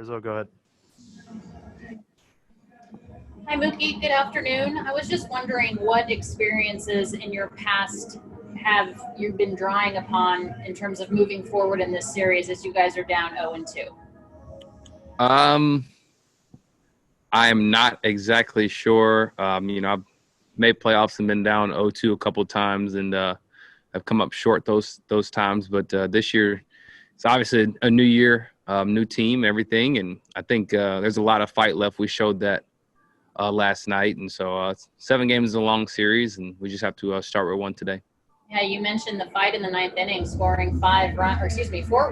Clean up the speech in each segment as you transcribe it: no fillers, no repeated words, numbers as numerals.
Rizzo, go ahead. Hi, Mookie. Good afternoon. I was just wondering what experiences in your past have you been drawing upon in terms of moving forward in this series as you guys are down 0-2? I am not exactly sure. I've made playoffs and been down 0-2 a couple of times, and I've come up short those times. But this year, it's obviously a new year, new team, everything, and I think there's a lot of fight left. We showed that last night, and so 7 games is a long series, and we just have to start with one today. Yeah, you mentioned the fight in the 9th inning, scoring 4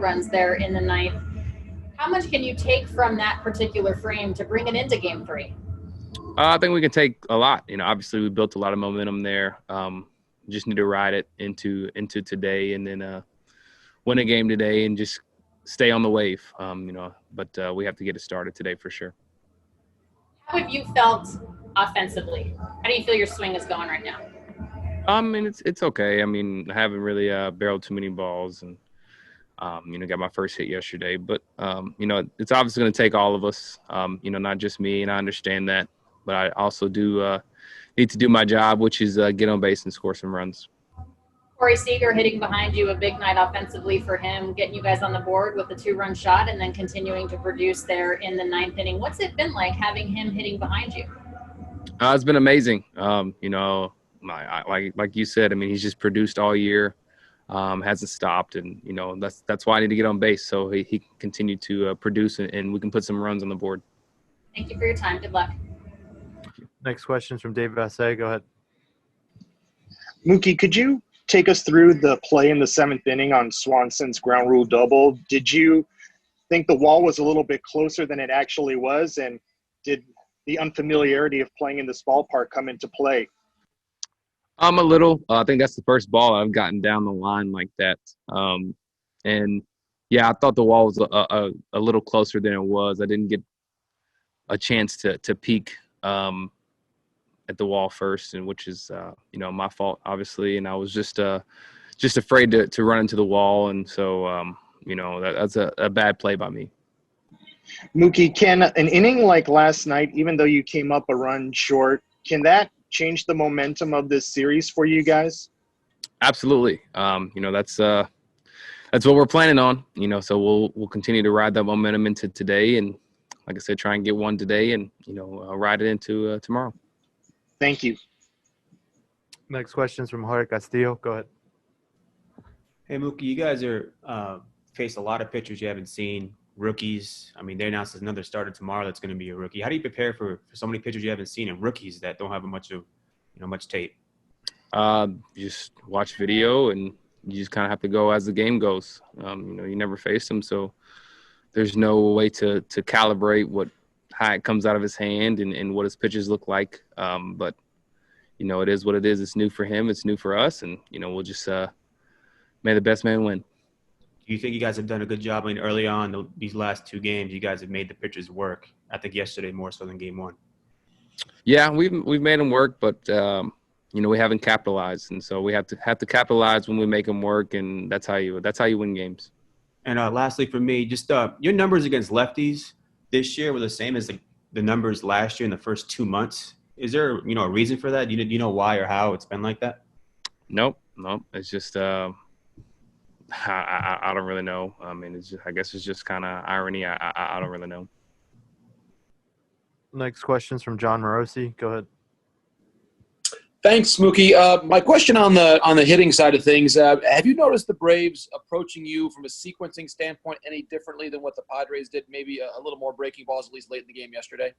runs there in the 9th. How much can you take from that particular frame to bring it into Game 3? I think we can take a lot. Obviously we built a lot of momentum there. Just need to ride it into today, and then win a game today and just stay on the wave. But we have to get it started today for sure. How have you felt offensively? How do you feel your swing is going right now? It's okay. I haven't really barreled too many balls, and got my first hit yesterday. But it's obviously going to take all of us. Not just me, and I understand that. But I also do need to do my job, which is get on base and score some runs. Corey Seager hitting behind you, a big night offensively for him, getting you guys on the board with a 2-run shot and then continuing to produce there in the 9th inning. What's it been like having him hitting behind you? It's been amazing. Like you said, he's just produced all year, hasn't stopped, and that's why I need to get on base so he can continue to produce and we can put some runs on the board. Thank you for your time. Good luck. Next question is from Dave Vassegh. Go ahead. Mookie, could you take us through the play in the 7th inning on Swanson's ground rule double? Did you think the wall was a little bit closer than it actually was? And did the unfamiliarity of playing in this ballpark come into play? A little. I think that's the first ball I've gotten down the line like that. And yeah, I thought the wall was a little closer than it was. I didn't get a chance to peek at the wall first, and which is my fault obviously, and I was just afraid to run into the wall, and so that's a bad play by me. Mookie, can an inning like last night, even though you came up a run short, can that change the momentum of this series for you guys? Absolutely. That's what we're planning on, so we'll continue to ride that momentum into today, and like I said, try and get one today and ride it into tomorrow. Thank you. Next question is from Jorge Castillo. Go ahead. Hey, Mookie, you guys are faced a lot of pitchers you haven't seen, rookies. They announced another starter tomorrow that's going to be a rookie. How do you prepare for so many pitchers you haven't seen and rookies that don't have much tape? You just watch video, and you just kind of have to go as the game goes. You never face them, so there's no way to calibrate how it comes out of his hand and what his pitches look like. But it is what it is. It's new for him. It's new for us. And, we'll just may the best man win. Do you think you guys have done a good job? Early on, these last 2 games, you guys have made the pitchers work. I think yesterday more so than Game 1. Yeah, we've made them work, but, we haven't capitalized. And so we have to capitalize when we make them work. And that's how you win games. And lastly for me, just your numbers against lefties this year were the same as the numbers last year in the first 2 months. Is there, a reason for that? Do you know why or how it's been like that? Nope. It's just I don't really know. I guess it's just kind of irony. I don't really know. Next question is from Jon Morosi. Go ahead. Thanks, Mookie. My question on the hitting side of things, have you noticed the Braves approaching you from a sequencing standpoint any differently than what the Padres did? Maybe a little more breaking balls, at least late in the game yesterday?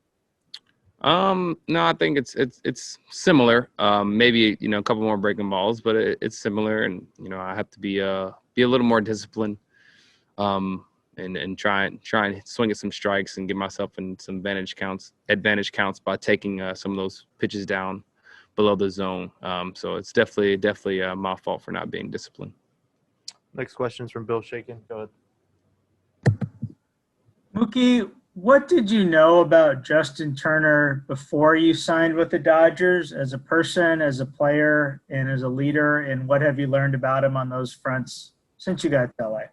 No, I think it's similar. Maybe, a couple more breaking balls, but it's similar. And, I have to be a little more disciplined and try and swing at some strikes and give myself in some advantage counts by taking some of those pitches down below the zone. So it's definitely my fault for not being disciplined. Next question is from Bill Shaikin. Go ahead. Mookie, what did you know about Justin Turner before you signed with the Dodgers as a person, as a player, and as a leader? And what have you learned about him on those fronts since you got to LA?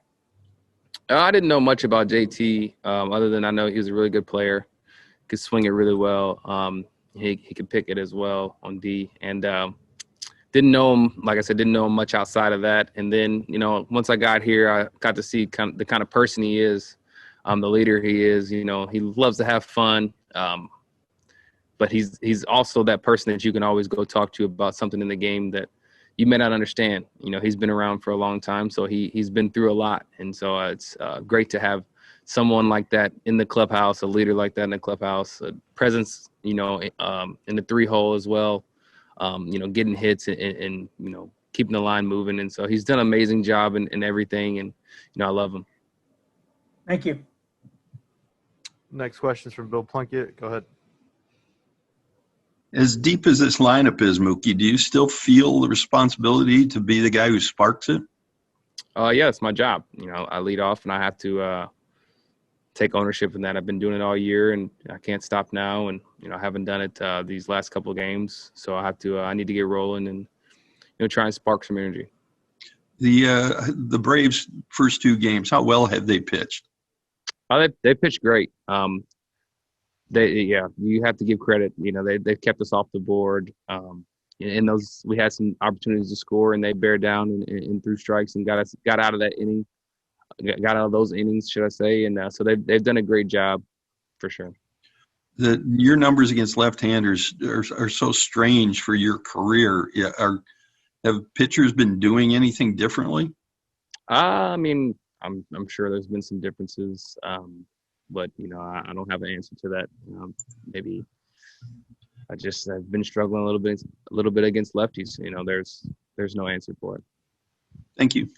I didn't know much about JT, other than I know he was a really good player, could swing it really well. He could pick it as well on D, and didn't know him. Like I said, didn't know him much outside of that. And then once I got here, I got to see the kind of person he is, the leader he is. He loves to have fun, but he's also that person that you can always go talk to about something in the game that you may not understand. He's been around for a long time, so he's been through a lot. And so it's great to have someone like that in the clubhouse, a leader like that in the clubhouse, a presence, in the 3-hole as well, getting hits and keeping the line moving. And so he's done an amazing job in everything. And, I love him. Thank you. Next question is from Bill Plunkett. Go ahead. As deep as this lineup is, Mookie, do you still feel the responsibility to be the guy who sparks it? Yeah, it's my job. I lead off, and I have to take ownership in that. I've been doing it all year, and I can't stop now. And I haven't done it these last couple of games, so I need to get rolling and try and spark some energy. The Braves' first 2 games, how well have they pitched? They pitched great. You have to give credit. They kept us off the board. In those, we had some opportunities to score, and they bear down and threw strikes and got out of that inning, got out of those innings, should I say? And so they've done a great job, for sure. Your numbers against left-handers are so strange for your career. Have pitchers been doing anything differently? I'm sure there's been some differences. But I don't have an answer to that. Maybe I've been struggling a little bit against lefties. There's no answer for it. Thank you.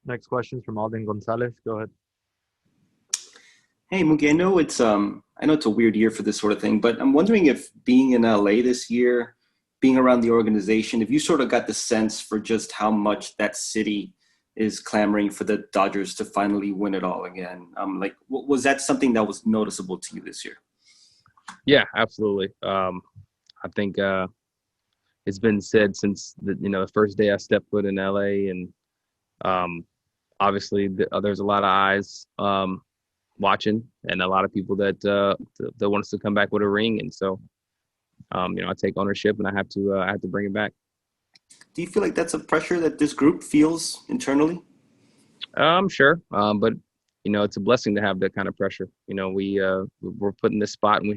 Next question is from Alden Gonzalez. Go ahead. Hey Mookie, I know it's a weird year for this sort of thing, but I'm wondering if being in LA this year, being around the organization, if you sort of got the sense for just how much that city is clamoring for the Dodgers to finally win it all again. Was that something that was noticeable to you this year? Yeah, absolutely. I think it's been said since the first day I stepped foot in LA, and obviously there's a lot of eyes watching, and a lot of people that want us to come back with a ring. And so, I take ownership, and I have to bring it back. Do you feel like that's a pressure that this group feels internally? Sure. But, it's a blessing to have that kind of pressure. We're put in this spot, and we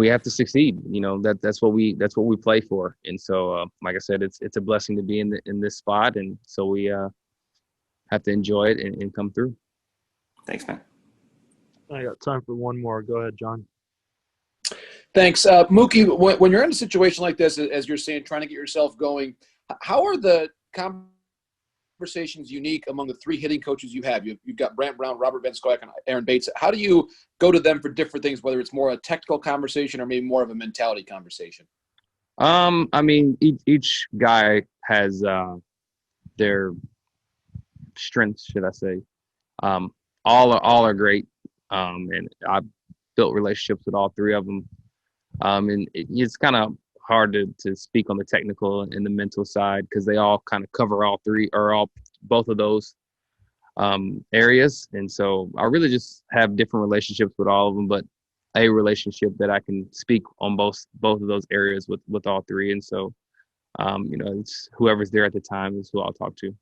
have to succeed. That's what we play for. And so, like I said, it's a blessing to be in this spot. And so we have to enjoy it and come through. Thanks, man. I got time for one more. Go ahead, John. Thanks. Mookie, when you're in a situation like this, as you're saying, trying to get yourself going, how are the conversations unique among the 3 hitting coaches you have? You've got Brant Brown, Robert Van Scoyac, and Aaron Bates. How do you go to them for different things, whether it's more a technical conversation or maybe more of a mentality conversation? Each guy has their strengths, should I say. All are great, and I've built relationships with all 3 of them. And it's kind of hard to speak on the technical and the mental side because they all kind of cover both of those areas. And so I really just have different relationships with all of them, but a relationship that I can speak on both of those areas with all 3. And so, it's whoever's there at the time is who I'll talk to.